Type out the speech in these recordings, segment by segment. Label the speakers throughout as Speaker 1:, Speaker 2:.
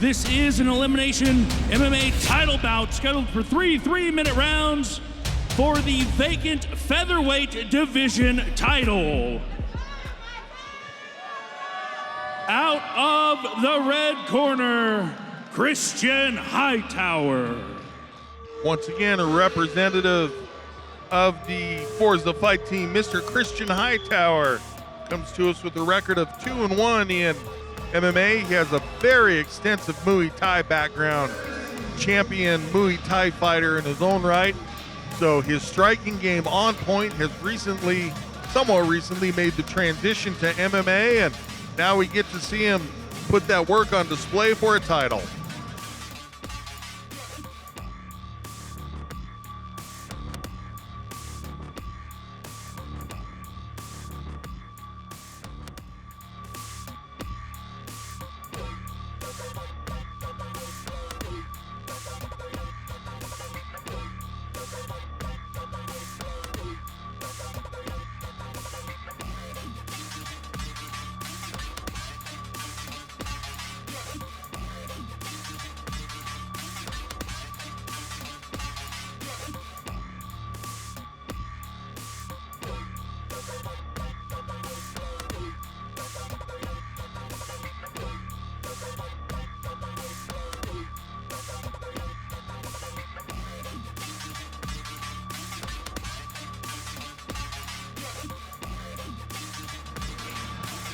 Speaker 1: This is an Elimination MMA title bout scheduled for 3 3-minute rounds for the vacant Featherweight division title. Out of the red corner, Christian Hightower.
Speaker 2: Once again, a representative of the Forza Fight team, Mr. Christian Hightower, comes to us with a record of 2-1 in MMA. He has a very extensive Muay Thai background, champion Muay Thai fighter in his own right. So his striking game on point, has somewhat recently made the transition to MMA, and now we get to see him put that work on display for a title.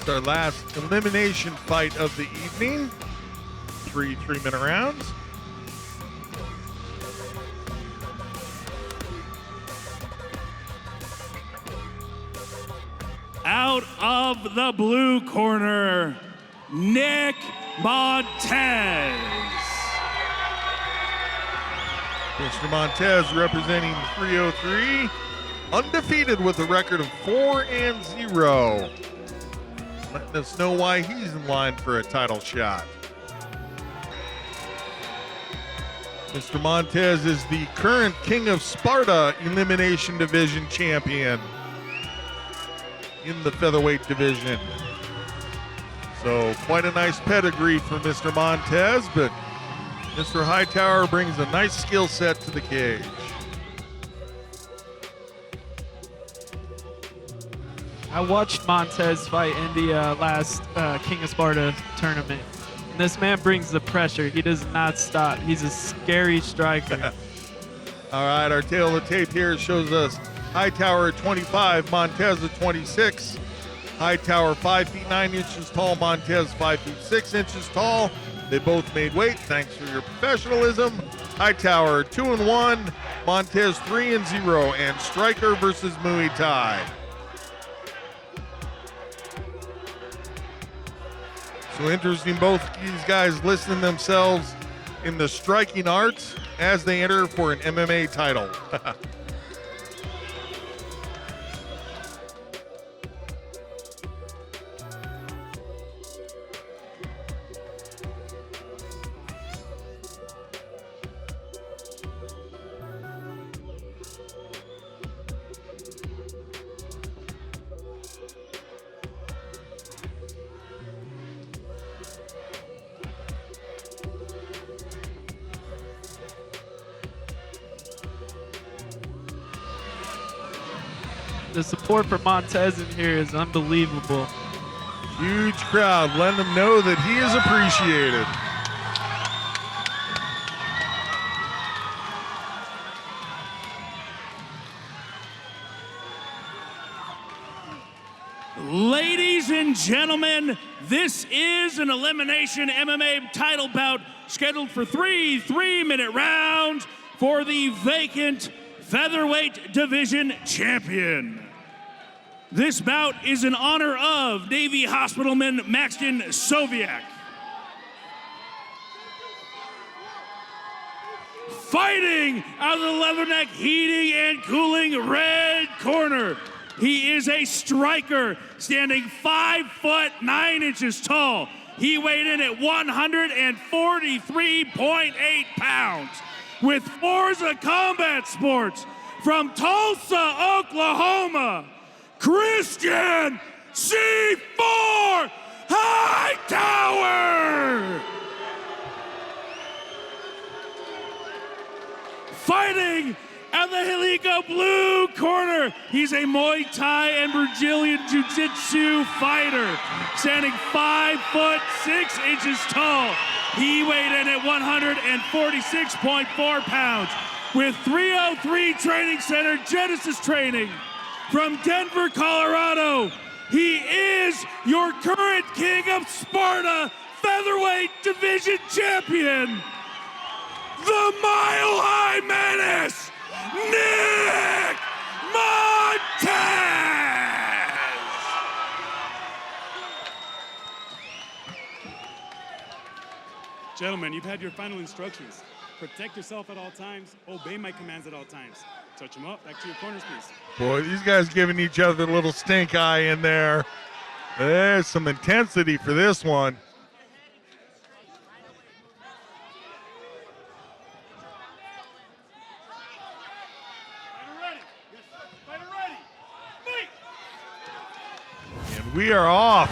Speaker 2: Our last elimination fight of the evening. 3 3-minute rounds.
Speaker 1: Out of the blue corner, Nick Montez.
Speaker 2: Mr. Montez representing 303, undefeated with a record of 4-0. Letting us know why he's in line for a title shot. Mr. Montez is the current King of Sparta Elimination Division champion in the Featherweight division. So quite a nice pedigree for Mr. Montez, but Mr. Hightower brings a nice skill set to the cage.
Speaker 3: I watched Montez fight in the last King of Sparta tournament. And this man brings the pressure. He does not stop. He's a scary striker.
Speaker 2: All right, our tail of the tape here shows us Hightower at 25, Montez at 26. Hightower 5 feet 9 inches tall, Montez 5 feet 6 inches tall. They both made weight. Thanks for your professionalism. Hightower 2-1, Montez 3-0, and striker versus Muay Thai. So interesting, both these guys listing themselves in the striking arts as they enter for an MMA title.
Speaker 3: The support for Montez in here is unbelievable.
Speaker 2: Huge crowd letting him know that he is appreciated.
Speaker 1: Ladies and gentlemen, this is an Elimination MMA title bout scheduled for 3 3-minute rounds for the vacant Featherweight division champion. This bout is in honor of Navy Hospitalman Maxton Soviak. Fighting out of the Leatherneck Heating and Cooling red corner, he is a striker standing 5 foot 9 inches tall. He weighed in at 143.8 pounds. With Forza Combat Sports from Tulsa, Oklahoma, Christian C4 Hightower. fighting out of the Helico blue corner. He's a Muay Thai and Brazilian Jiu-Jitsu fighter, standing 5'6" tall. He weighed in at 146.4 pounds with 303 Training Center Genesis Training from Denver, Colorado. He is your current king of Sparta Featherweight Division Champion, the Mile High Menace, Nick Montez!
Speaker 4: Gentlemen, you've had your final instructions. Protect yourself at all times, obey my commands at all times. Touch them up, back to your corners, please.
Speaker 2: Boy, these guys giving each other a little stink eye in there. There's some intensity for this one. And we are off.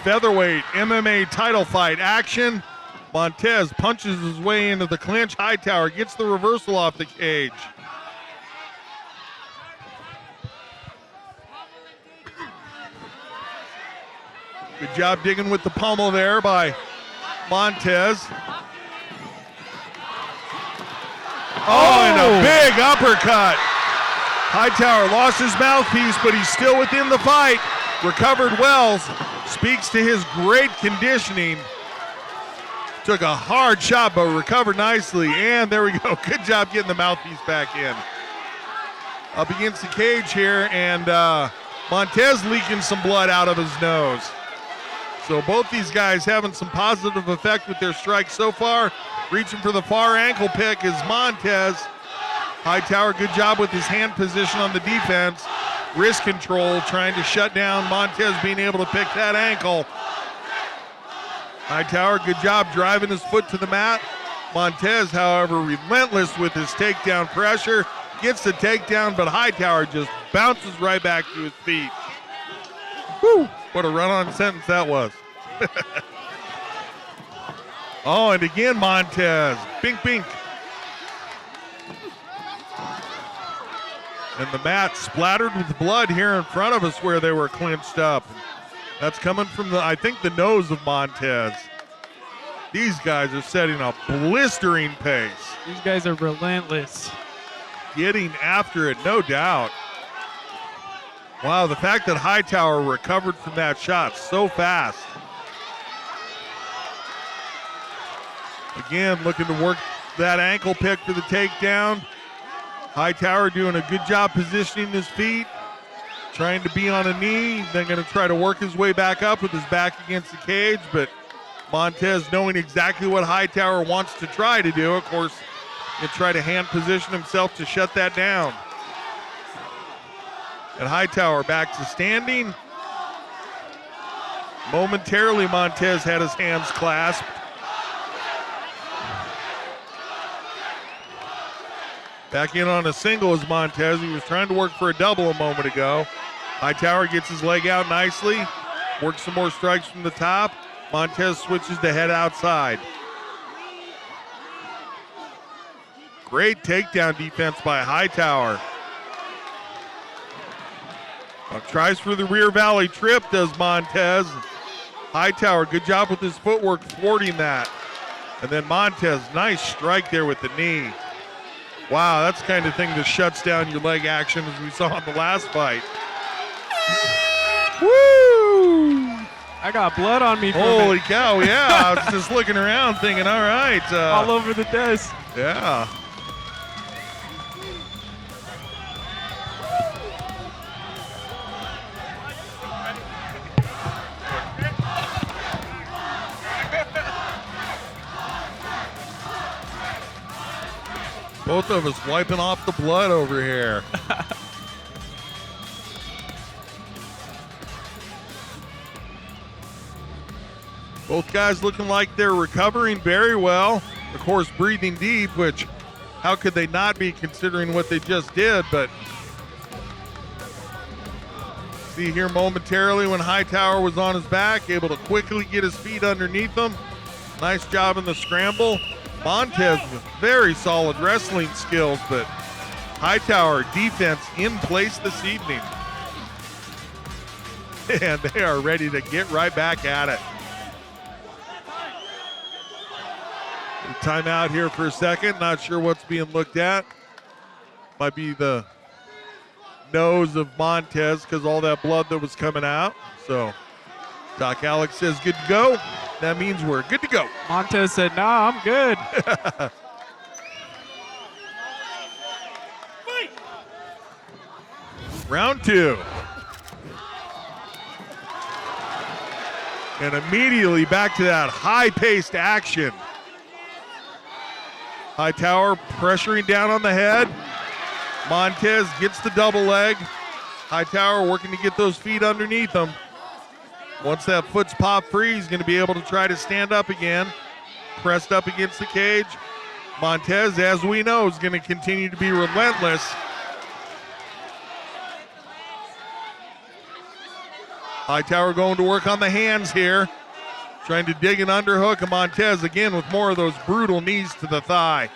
Speaker 2: Featherweight MMA title fight action. Montez punches his way into the clinch. Hightower gets the reversal off the cage. Good job digging with the pommel there by Montez. Oh, and a big uppercut. Hightower lost his mouthpiece, but he's still within the fight. Recovered well. Speaks to his great conditioning. Took a hard shot, but recovered nicely. And there we go. Good job getting the mouthpiece back in. Up against the cage here, and Montez leaking some blood out of his nose. So both these guys having some positive effect with their strikes so far. Reaching for the far ankle pick is Montez. Hightower, good job with his hand position on the defense. Wrist control, trying to shut down Montez being able to pick that ankle. Hightower, good job driving his foot to the mat. Montez, however, relentless with his takedown pressure. Gets the takedown, but Hightower just bounces right back to his feet. Whew, what a run-on sentence that was. Oh, and again Montez, bink, bink. And the mat splattered with blood here in front of us where they were clinched up. That's coming from I think the nose of Montez. These guys are setting a blistering pace.
Speaker 3: These guys are relentless.
Speaker 2: Getting after it, no doubt. Wow, the fact that Hightower recovered from that shot so fast. Again, looking to work that ankle pick for the takedown. Hightower doing a good job positioning his feet, trying to be on a knee, then going to try to work his way back up with his back against the cage, but Montez knowing exactly what Hightower wants to try to do, of course, he'll try to hand position himself to shut that down. And Hightower back to standing. Momentarily, Montez had his hands clasped. Back in on a single is Montez. He was trying to work for a double a moment ago. Hightower gets his leg out nicely. Works some more strikes from the top. Montez switches to head outside. Great takedown defense by Hightower. Tries for the rear valley trip, does Montez. Hightower, good job with his footwork thwarting that. And then Montez, nice strike there with the knee. Wow, that's the kind of thing that shuts down your leg action as we saw in the last fight.
Speaker 3: Woo! I got blood on me.
Speaker 2: Holy cow, yeah. I was just looking around thinking, all right.
Speaker 3: All over the desk.
Speaker 2: Yeah. Both of us wiping off the blood over here. Both guys looking like they're recovering very well. Of course, breathing deep, which how could they not be considering what they just did? But see here momentarily when Hightower was on his back, able to quickly get his feet underneath him. Nice job in the scramble. Montez with very solid wrestling skills, but Hightower defense in place this evening. And they are ready to get right back at it. Timeout here for a second. Not sure what's being looked at. Might be the nose of Montez because all that blood that was coming out. So Doc Alex says good to go. That means we're good to go.
Speaker 3: Montez said, "Nah, I'm good."
Speaker 2: Round 2. And immediately back to that high-paced action. Hightower pressuring down on the head. Montez gets the double leg. Hightower working to get those feet underneath him. Once that foot's popped free, he's going to be able to try to stand up again. Pressed up against the cage. Montez, as we know, is going to continue to be relentless. Hightower going to work on the hands here. Trying to dig an underhook, and Montez again with more of those brutal knees to the thigh.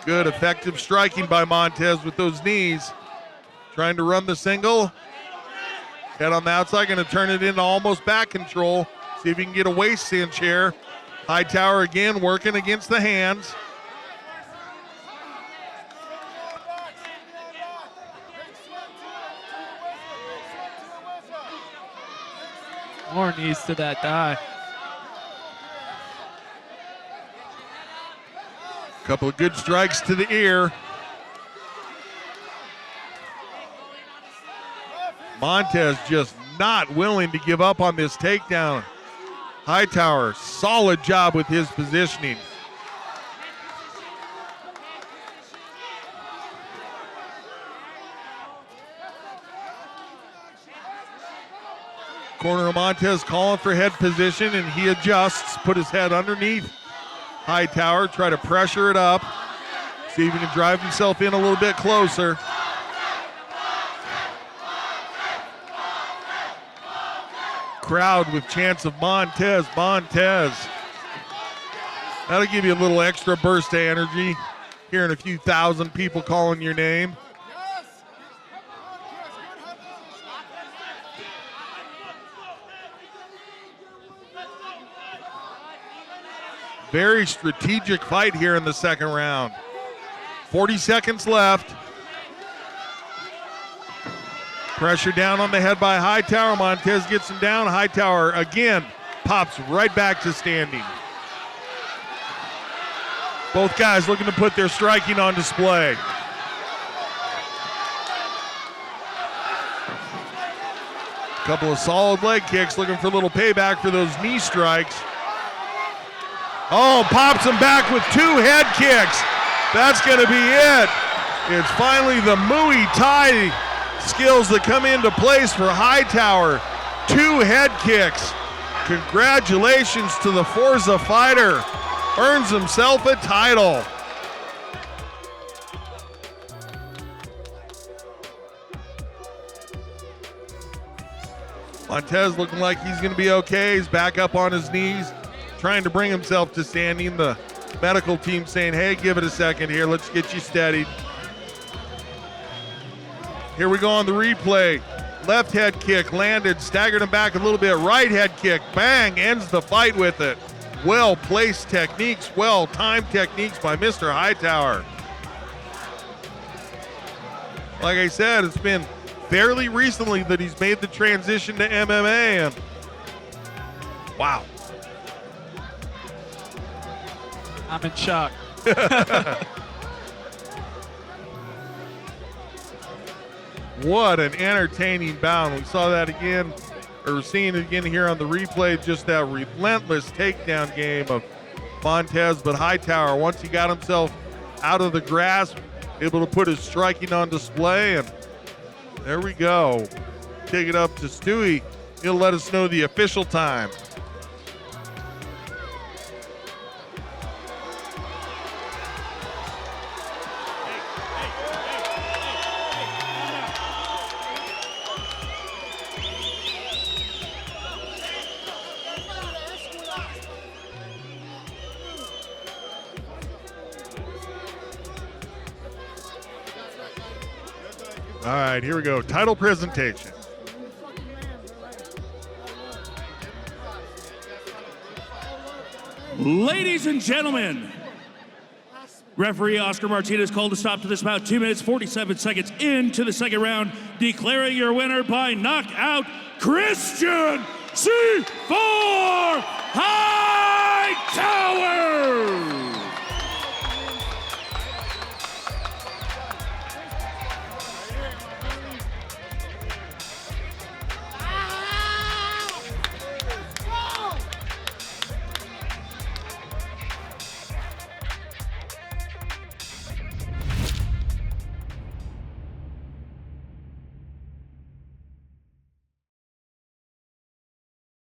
Speaker 2: Good effective striking by Montez with those knees. Trying to run the single. Head on the outside, going to turn it into almost back control. See if he can get a waist cinch here. Hightower again working against the hands.
Speaker 3: More knees to that thigh.
Speaker 2: Couple of good strikes to the ear. Montez just not willing to give up on this takedown. Hightower, solid job with his positioning. Corner of Montez calling for head position, and he adjusts, put his head underneath Hightower, try to pressure it up, see if he can drive himself in a little bit closer. Crowd with chants of Montez, Montez. That'll give you a little extra burst of energy, hearing a few thousand people calling your name. Very strategic fight here in the second round. 40 seconds left. Pressure down on the head by Hightower. Montez gets him down. Hightower again pops right back to standing. Both guys looking to put their striking on display. Couple of solid leg kicks, looking for a little payback for those knee strikes. Oh, pops him back with 2 head kicks. That's going to be it. It's finally the Muay Thai skills that come into place for Hightower. 2 head kicks. Congratulations to the Forza fighter. Earns himself a title. Montez looking like he's going to be okay. He's back up on his knees, trying to bring himself to standing. The medical team saying, hey, give it a second here. Let's get you steadied. Here we go on the replay. Left head kick landed, staggered him back a little bit. Right head kick, bang, ends the fight with it. Well-placed techniques, well-timed techniques by Mr. Hightower. Like I said, it's been fairly recently that he's made the transition to MMA, and wow.
Speaker 3: I'm in shock.
Speaker 2: What an entertaining bout. We saw that again, or we're seeing it again here on the replay, just that relentless takedown game of Montez. But Hightower, once he got himself out of the grasp, able to put his striking on display, and there we go. Take it up to Stewie. He'll let us know the official time. All right, here we go. Title presentation.
Speaker 1: Ladies and gentlemen, referee Oscar Martinez called a stop to this bout 2 minutes 47 seconds into the second round, declaring your winner by knockout, Christian C4 Hightower.